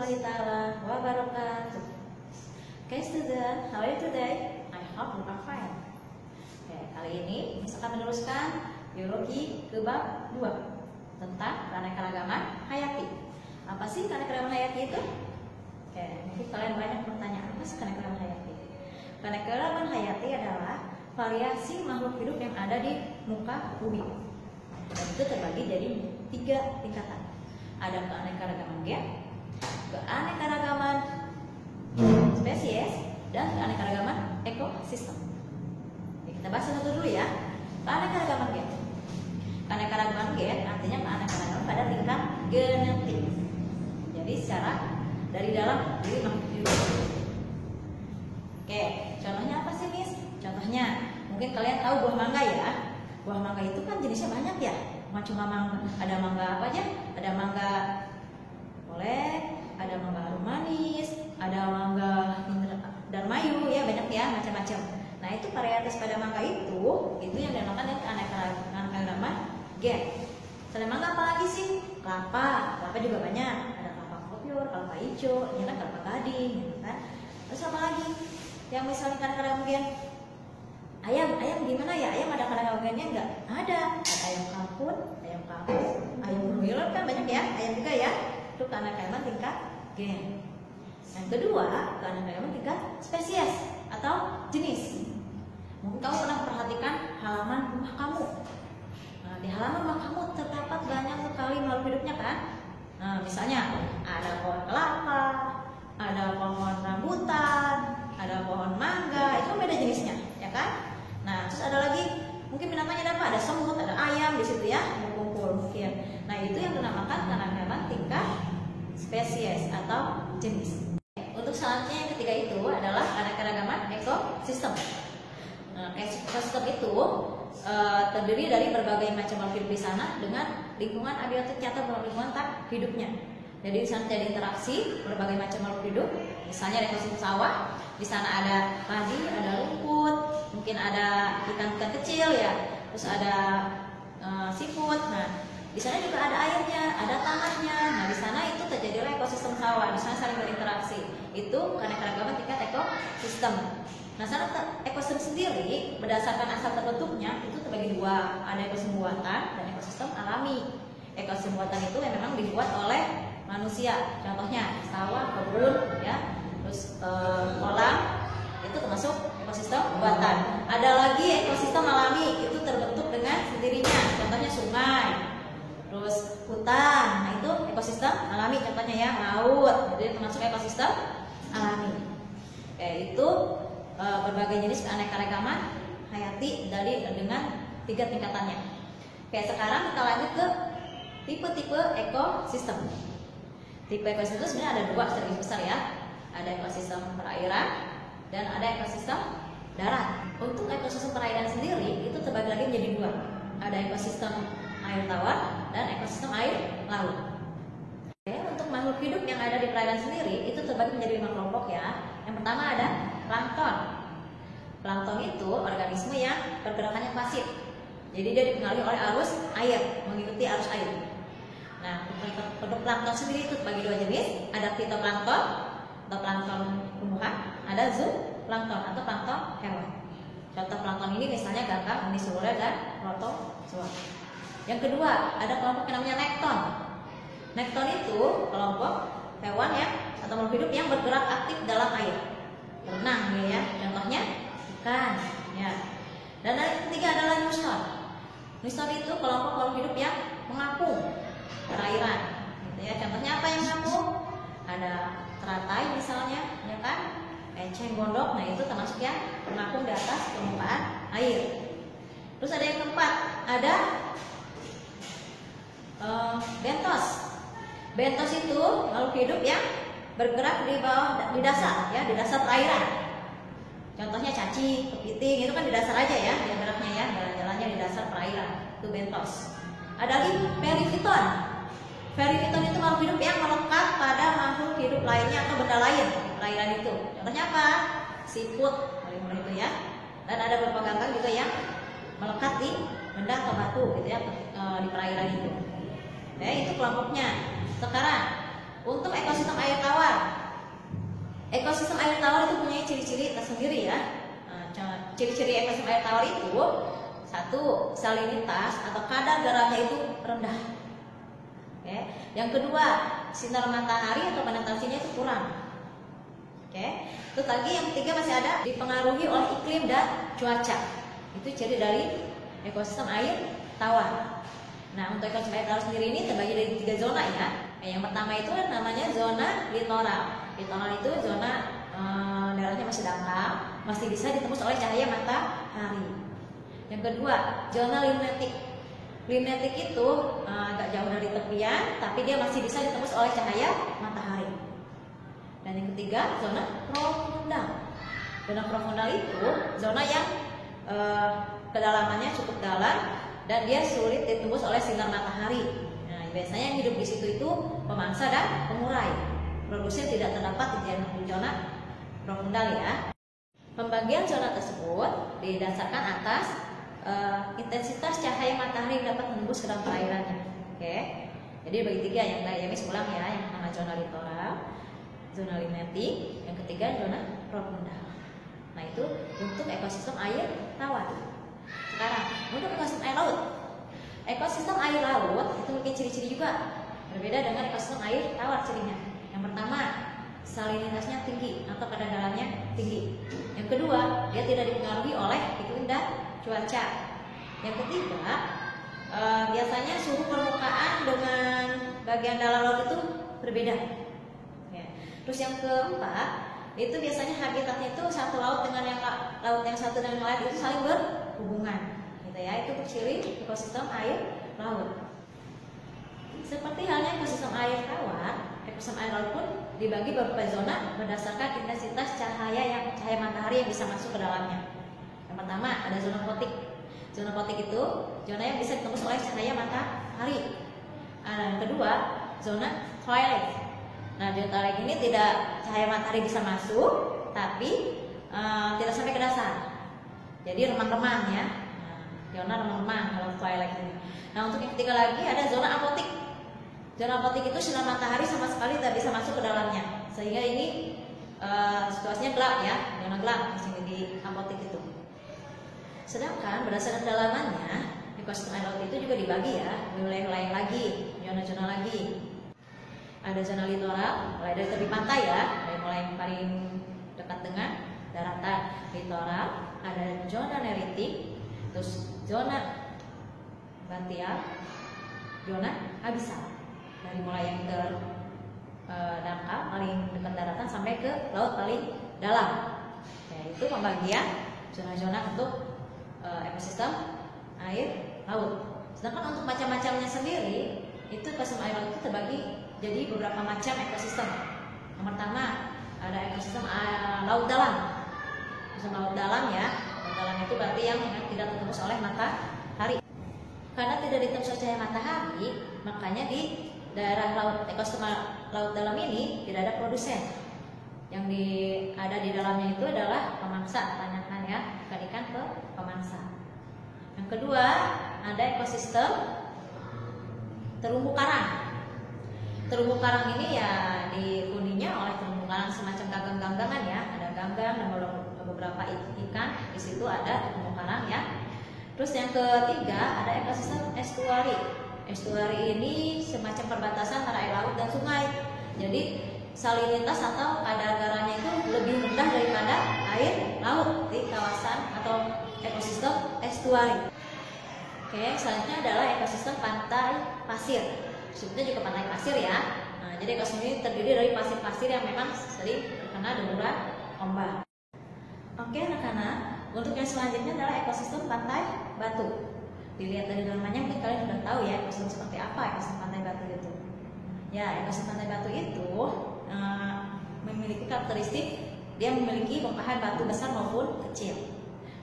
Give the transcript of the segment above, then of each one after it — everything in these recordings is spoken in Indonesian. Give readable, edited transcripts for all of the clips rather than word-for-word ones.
warahmatullahi taala wabarakatuh. Okay student, how are you today? I hope you are fine. Okay, kali ini bisa kami meneruskan biologi ke bab 2 tentang keanekaragaman hayati. Apa sih keanekaragaman hayati itu? Oke, mungkin kalian banyak bertanya, apa sih keanekaragaman hayati? Keanekaragaman hayati adalah variasi makhluk hidup yang ada di muka bumi. Dan itu terbagi jadi 3 tingkatan. Ada keanekaragaman gen, keanekaragaman spesies, dan keanekaragaman ekosistem. Oke, kita bahas satu dulu ya. Keanekaragaman gen. Keanekaragaman gen artinya keanekaragaman pada tingkat genetik. Jadi secara dari dalam diri makhluk hidup. Oke, contohnya apa sih, Miss? Contohnya, mungkin kalian tahu buah mangga ya. Buah mangga itu kan jenisnya banyak ya. Bukan cuma mangga, ada mangga apa aja? Ada mangga oleh, ada mangga harum manis, ada mangga darmayu ya, banyak ya, macam-macam. Nah, itu varietas pada mangga itu yang dinamakan dengan keanekaragaman gen. Selain mangga apa lagi sih? Kelapa juga banyak. Ada kelapa kopior, kelapa hijau, ini kan kelapa gading, gitu kan. Terus apa lagi? Yang misalnya keanekaragaman gen? Ayam gimana ya? Ayam ada keanekaragaman gennya enggak? Ada ayam kampung, ayam broiler kan banyak ya, ayam juga ya. Itu keanekaragaman tingkat gen. Yang kedua, keanekaragaman tingkat spesies atau jenis. Mungkin kamu pernah perhatikan halaman rumah kamu. Nah, di halaman rumah kamu terdapat banyak sekali makhluk hidupnya kan? Nah, misalnya ada pohon kelapa, ada pohon rambutan, ada pohon mangga, itu beda jenisnya, ya kan? Nah, terus ada lagi, mungkin namanya ada apa? Ada semut, ada ayam di situ ya, berkumpul mungkin. Nah, itu yang dinamakan keanekaragaman tingkat spesies atau jenis. Untuk selanjutnya yang ketiga itu adalah keanekaragaman ekosistem. Nah, ekosistem itu terdiri dari berbagai macam makhluk hidup di sana dengan lingkungan abiotik atau lingkungan tak hidupnya. Jadi di sana terjadi interaksi berbagai macam makhluk hidup. Misalnya ekosistem sawah, di sana ada padi, ada rumput, mungkin ada ikan-ikan kecil ya, terus ada seafood. Nah, di sana juga ada airnya, ada tanahnya. Nah, di sana itu terjadilah ekosistem sawah. Di sana saling berinteraksi. Itu keanekaragaman tingkat ekosistem. Nah, sana ekosistem sendiri berdasarkan asal terbentuknya itu terbagi 2. Ada ekosistem buatan dan ekosistem alami. Ekosistem buatan itu yang memang dibuat oleh manusia. Contohnya sawah, kebun, ya, terus kolam, itu termasuk ekosistem buatan. Ada lagi ekosistem alami, itu terbentuk dengan sendirinya. Contohnya sungai, terus hutan. Nah, itu ekosistem alami. Contohnya ya laut, jadi termasuk ekosistem alami. Yaitu berbagai jenis keanekaragaman hayati dengan 3 tingkatannya. Oke, sekarang kita lanjut ke tipe-tipe ekosistem. Tipe ekosistem itu sebenarnya ada 2 secara besar ya. Ada ekosistem perairan dan ada ekosistem darat. Untuk ekosistem perairan sendiri itu terbagi lagi menjadi 2. Ada ekosistem air tawar dan ekosistem air laut. Oke, untuk makhluk hidup yang ada di perairan sendiri itu terbagi menjadi 5 kelompok ya. Yang pertama ada plankton. Plankton itu organisme yang pergerakannya pasif. Jadi dia dipengaruhi oleh arus air, mengikuti arus air. Nah, untuk plankton sendiri itu terbagi 2 jenis. Ada fitoplankton atau plankton tumbuhan, ada zooplankton atau plankton hewan. Contoh plankton ini misalnya ganggang, unicellular, dan protozoa. Yang kedua, ada kelompok yang namanya nekton. Nekton itu kelompok hewan yang atau makhluk hidup yang bergerak aktif dalam air. Berenang ya, contohnya ikan ya. Dan yang ketiga adalah nuston. Nuston itu kelompok makhluk hidup yang mengapung perairan, gitu ya. Contohnya apa yang mengapung? Ada teratai misalnya, ya kan? Eceng gondok, nah itu termasuk yang mengapung di atas permukaan air. Terus ada yang keempat, ada bentos. Bentos itu makhluk hidup yang bergerak di bawah, di dasar, ya, di dasar perairan. Contohnya cacing, kepiting, itu kan di dasar aja ya, dia geraknya ya, jalan-jalannya di dasar perairan. Itu bentos. Ada lagi perifiton. Perifiton itu makhluk hidup yang melekat pada makhluk hidup lainnya atau benda lain di perairan itu. Contohnya apa? Siput, paling mudah itu ya. Dan ada beberapa ganggang juga yang melekat di benda atau batu gitu ya, di perairan itu. Itu kelompoknya. Sekarang untuk ekosistem air tawar. Ekosistem air tawar itu punya ciri-ciri tersendiri ya. Ciri-ciri ekosistem air tawar itu, satu, salinitas atau kadar garamnya itu rendah. Oke. Yang kedua, sinar matahari atau penetrasinya itu kurang. Oke. Terus lagi yang ketiga masih ada dipengaruhi oleh iklim dan cuaca. Itu ciri dari ekosistem air tawar. Nah, untuk ekosistem air tawar sendiri ini terbagi dari 3 zona ya. Yang pertama itu namanya zona litoral. Litoral itu zona daratnya masih dangkal, masih bisa ditembus oleh cahaya matahari. Yang kedua, zona limnetik. Limnetik itu agak jauh dari tepian, tapi dia masih bisa ditembus oleh cahaya matahari. Dan yang ketiga, zona profundal. Zona profundal itu zona yang kedalamannya cukup dalam dan dia sulit ditembus oleh sinar matahari. Nah, biasanya yang hidup di situ itu pemangsa dan pengurai. Produsen tidak terdapat di zona profundal ya. Pembagian zona tersebut didasarkan atas intensitas cahaya matahari yang dapat menembus ke dalam perairannya. Oke. Jadi bagi 3 yang tadi ulang ya, yang pertama zona litoral, zona limnetik, yang ketiga zona profundal. Nah, itu untuk ekosistem air tawar. Sekarang untuk ekosistem air laut. Ekosistem air laut itu memiliki ciri-ciri juga berbeda dengan ekosistem air tawar cirinya. Yang pertama, salinitasnya tinggi atau kadar dalamnya tinggi. Yang kedua, dia tidak dipengaruhi oleh iklim dan cuaca. Yang ketiga, biasanya suhu permukaan dengan bagian dalam laut itu berbeda. Ya. Terus yang keempat, itu biasanya habitatnya itu satu laut dengan laut yang satu dengan yang lain itu saling berhubungan. Gitu ya, itu ciri ekosistem air laut. Seperti halnya ekosistem air tawar, ekosistem air laut pun dibagi beberapa zona berdasarkan intensitas cahaya matahari yang bisa masuk ke dalamnya. Yang pertama ada zona fotik. Zona fotik itu zona yang bisa ditembus oleh cahaya matahari. Yang kedua zona twilight. Nah, zona twilight ini tidak cahaya matahari bisa masuk, tapi tidak sampai ke dasar. Jadi remang-remang ya. Zona remang-remang kalau twilight ini. Nah, untuk yang ketiga lagi ada zona apotik. Zona apotik itu sinar matahari sama sekali tidak bisa masuk ke dalamnya, sehingga ini situasinya gelap ya, zona gelap di sini di apotik itu. Sedangkan berdasarkan dalamannya, ekosistem air laut itu juga dibagi ya, wilayah-wilayah lagi, zona-zona lagi. Ada zona litoral, mulai dari tepi pantai ya, mulai yang paling dekat dengan daratan litoral. Ada zona neritik, terus zona bantial, zona abisal. Dari mulai yang terdangkal paling dekat daratan sampai ke laut paling dalam. Yaitu pembagian zona-zona untuk ekosistem air laut. Sedangkan untuk macam-macamnya sendiri, itu ekosistem air laut itu terbagi jadi beberapa macam ekosistem. Yang pertama ada ekosistem laut dalam. Ekosistem laut dalam ya. Laut dalam itu berarti yang tidak tertembus oleh matahari. Karena tidak ditembus oleh cahaya matahari, makanya di daerah laut ekosistem laut dalam ini tidak ada produsen. Yang ada di dalamnya itu adalah pemangsa, tanyakan ya, ikan-ikan ke pemangsa. Yang kedua ada ekosistem terumbu karang. Terumbu karang ini ya dihuninya oleh terumbu karang semacam ganggang-ganggangan ya, ada ganggang dan beberapa ikan di situ ada terumbu karang ya. Terus yang ketiga ada ekosistem estuari. Estuari ini semacam perbatasan antara air laut dan sungai. Jadi salinitas atau kadar garamnya itu lebih rendah daripada air laut di kawasan atau ekosistem estuari. Oke, selanjutnya adalah ekosistem pantai pasir. Sebetulnya juga pantai pasir ya. Nah, jadi ekosistem ini terdiri dari pasir-pasir yang memang sering terkena deburan ombak. Oke anak-anak, untuk yang selanjutnya adalah ekosistem pantai batu. Dilihat dari namanya mungkin kalian sudah tahu ya ekosistem seperti apa ekosistem pantai batu itu. Ya, ekosistem pantai batu itu memiliki karakteristik dia memiliki bongkahan batu besar maupun kecil.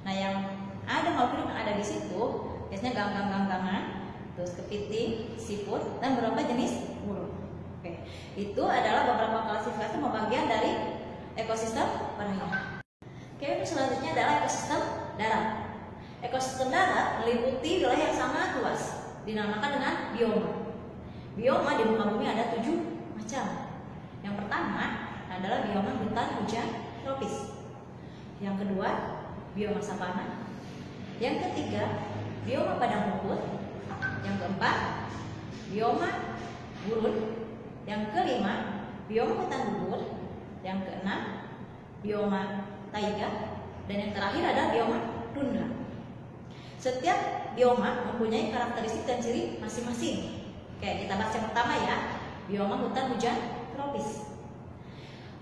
Nah, yang ada makhluk hidup yang ada di situ biasanya ganggang-ganggangan, terus kepiting, siput, dan beberapa jenis burung. Oke, itu adalah beberapa klasifikasi pembagian dari ekosistem perairan. Oke, selanjutnya adalah ekosistem darat. Ekosistem darat meliputi wilayah yang sangat luas, dinamakan dengan bioma. Bioma di muka bumi ada 7 macam. Yang pertama adalah bioma hutan hujan tropis. Yang kedua, bioma savana. Yang ketiga, bioma padang rumput. Yang keempat, bioma gurun. Yang kelima, bioma hutan gugur. Yang keenam, bioma taiga. Dan yang terakhir adalah bioma tundra. Setiap bioma mempunyai karakteristik dan ciri masing-masing. Oke, kita bahas yang pertama ya, bioma hutan hujan tropis.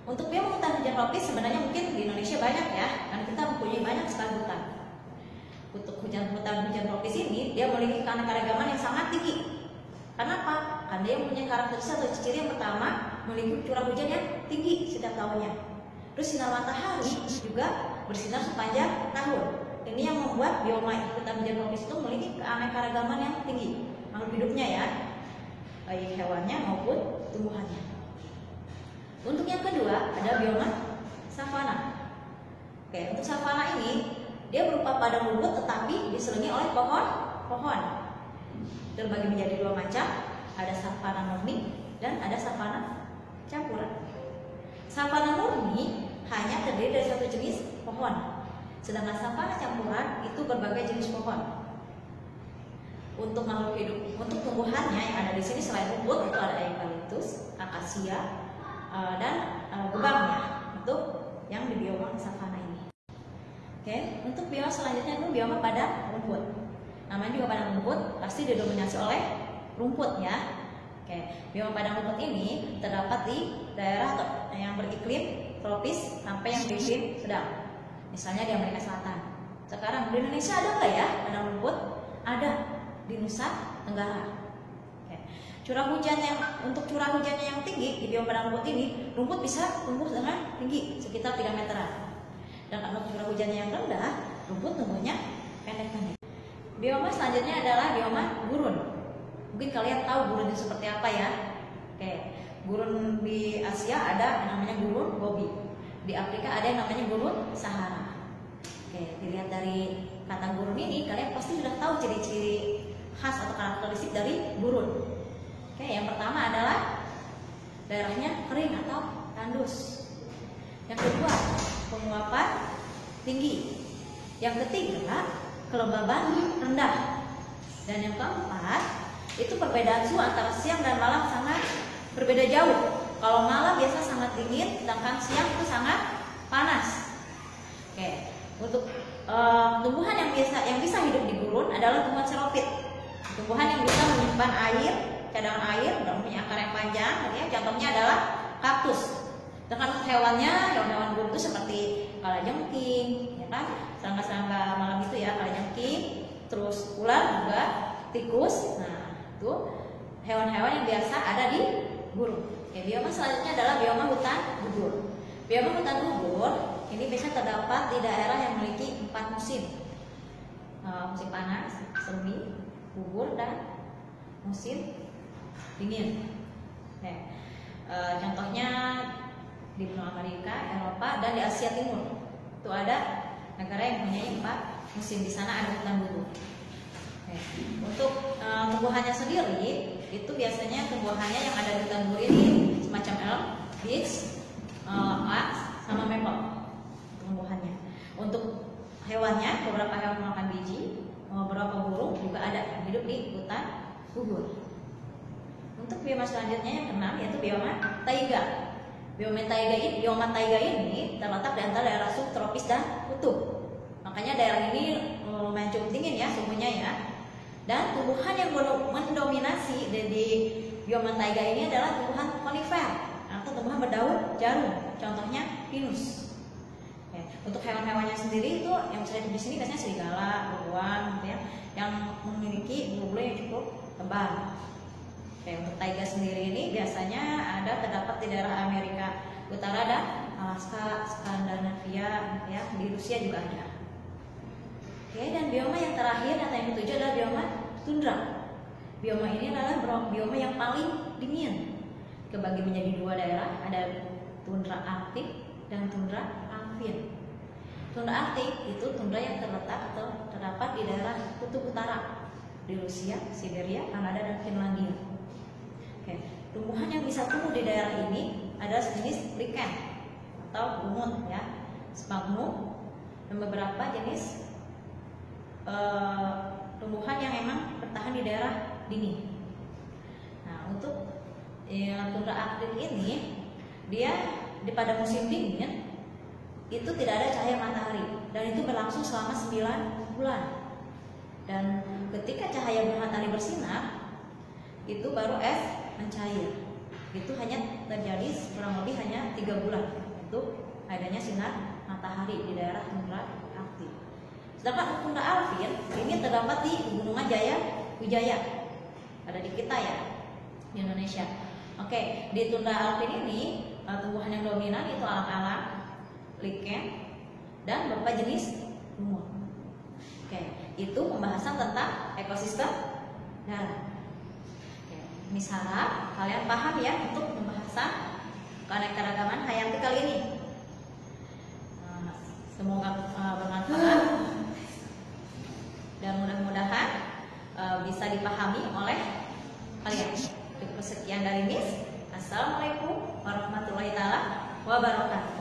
Untuk bioma hutan hujan tropis sebenarnya mungkin di Indonesia banyak ya, karena kita mempunyai banyak sekali hutan. Untuk hutan hujan tropis ini dia memiliki keanekaragaman yang sangat tinggi. Kenapa? Karena dia mempunyai karakteristik atau ciri yang pertama, memiliki curah hujan yang tinggi setiap tahunnya. Terus sinar matahari juga bersinar sepanjang tahun. Ini yang membuat bioma hutan hujan tropis itu memiliki keanekaragaman yang tinggi makhluk hidupnya ya, baik hewannya maupun tumbuhannya. Untuk yang kedua ada bioma savana. Oke, untuk savana ini dia berupa padang rumput tetapi diselingi oleh pohon-pohon. Terbagi menjadi dua macam, ada savana murni dan ada savana campuran. Savana murni hanya terdiri dari satu jenis pohon, sedangkan savana campuran itu berbagai jenis pohon. Untuk makhluk hidup, untuk tumbuhannya yang ada di sini selain rumput itu ada eukaliptus, akasia, dan gebangnya. Itu yang di bioma savana ini. Oke, untuk bioma selanjutnya itu bioma padang rumput. Namanya juga padang rumput, pasti didominasi oleh rumput ya. Oke, bioma padang rumput ini terdapat di daerah yang beriklim tropis sampai yang beriklim sedang. Misalnya di Amerika Selatan. Sekarang di Indonesia ada nggak ya padang rumput? Ada di Nusa Tenggara. Oke. Untuk curah hujannya yang tinggi di bioma padang rumput ini, rumput bisa tumbuh dengan tinggi sekitar 3 meteran. Dan kalau curah hujannya yang rendah, rumput tumbuhnya pendek-pendek. Bioma selanjutnya adalah bioma gurun. Mungkin kalian tahu gurun itu seperti apa ya? Oke, gurun di Asia ada yang namanya gurun Gobi. Di Afrika ada yang namanya gurun Sahara. Oke, dilihat dari kata gurun ini, kalian pasti sudah tahu ciri-ciri khas atau karakteristik dari gurun. Oke, yang pertama adalah daerahnya kering atau tandus. Yang kedua, penguapan tinggi. Yang ketiga, kelembaban rendah. Dan yang keempat, itu perbedaan suhu antara siang dan malam sangat berbeda jauh. Kalau malam biasa sangat dingin, sedangkan siang itu sangat panas. Oke, untuk tumbuhan yang bisa hidup di gurun adalah tumbuhan xeropit. Tumbuhan yang bisa menyimpan air, cadangan air, dan punya akar yang panjang. Ya, contohnya adalah kaktus. Sedangkan untuk hewan-hewan gurun itu seperti kalajengking, ya kan? Serangga-serangga malam itu ya, kalajengking, terus ular juga, tikus. Nah, itu hewan-hewan yang biasa ada di gurun. Oke, bioma selanjutnya adalah bioma hutan gugur. Bioma hutan gugur ini biasanya terdapat di daerah yang memiliki 4 musim. Musim panas, semi, gugur, dan musim dingin. Oke, contohnya di benua Amerika, Eropa, dan di Asia Timur. Itu ada negara yang mempunyai 4 musim. Di sana ada hutan gugur. Oke. Untuk tumbuhannya sendiri itu biasanya tumbuhannya yang ada di hutan gugur ini semacam elm, beech, oak, sama maple tumbuhannya. Untuk hewannya, beberapa hewan makan biji, beberapa burung juga ada yang hidup di hutan gugur. Untuk bioma selanjutnya yang keenam yaitu bioma taiga. Bioma taiga ini terletak di antara daerah subtropis dan kutub. Makanya daerah ini lumayan cukup dingin ya suhunya ya. Dan tumbuhan yang mendominasi di bioma taiga ini adalah tumbuhan konifer atau tumbuhan berdaun jarum. Contohnya pinus. Oke. Untuk hewan-hewannya sendiri itu yang bisa hidup di sini biasanya serigala, beruang, gitu ya, yang memiliki bulu yang cukup tebal. Oke, untuk taiga sendiri ini biasanya terdapat di daerah Amerika Utara dan Alaska, Skandinavia, ya, di Rusia juga ada. Oke, dan bioma yang terakhir atau yang ketujuh adalah bioma tundra. Bioma ini adalah bioma yang paling dingin. Kebagi menjadi 2 daerah, ada tundra arktik dan tundra alpin. Tundra arktik itu tundra yang terletak atau terdapat di daerah kutub utara di Rusia, Siberia, Kanada, dan Finlandia. Oke, tumbuhan yang bisa tumbuh di daerah ini adalah sejenis lichen atau lumut ya, sphagnum, dan beberapa jenis tumbuhan yang memang bertahan di daerah dingin. Nah, untuk tundra arktik ini dia pada musim dingin itu tidak ada cahaya matahari dan itu berlangsung selama 9 bulan. Dan ketika cahaya matahari bersinar itu baru es mencair. Itu hanya terjadi kurang lebih hanya 3 bulan itu adanya sinar matahari di daerah tundra arktik. Sedangkan tundra alpin ini terdapat di Pegunungan Wijaya, ada di kita ya, di Indonesia. Oke, di tundra alpin ini tumbuhan yang dominan itu alang-alang, lichen, dan beberapa jenis lumut. Oke, itu pembahasan tentang ekosistem darat. Oke, ini harap kalian paham ya untuk pembahasan keanekaragaman hayati kali ini. Semoga bermanfaat dan mudah-mudahan bisa dipahami oleh kalian. Sekian dari Miss. Assalamualaikum warahmatullahi wabarakatuh.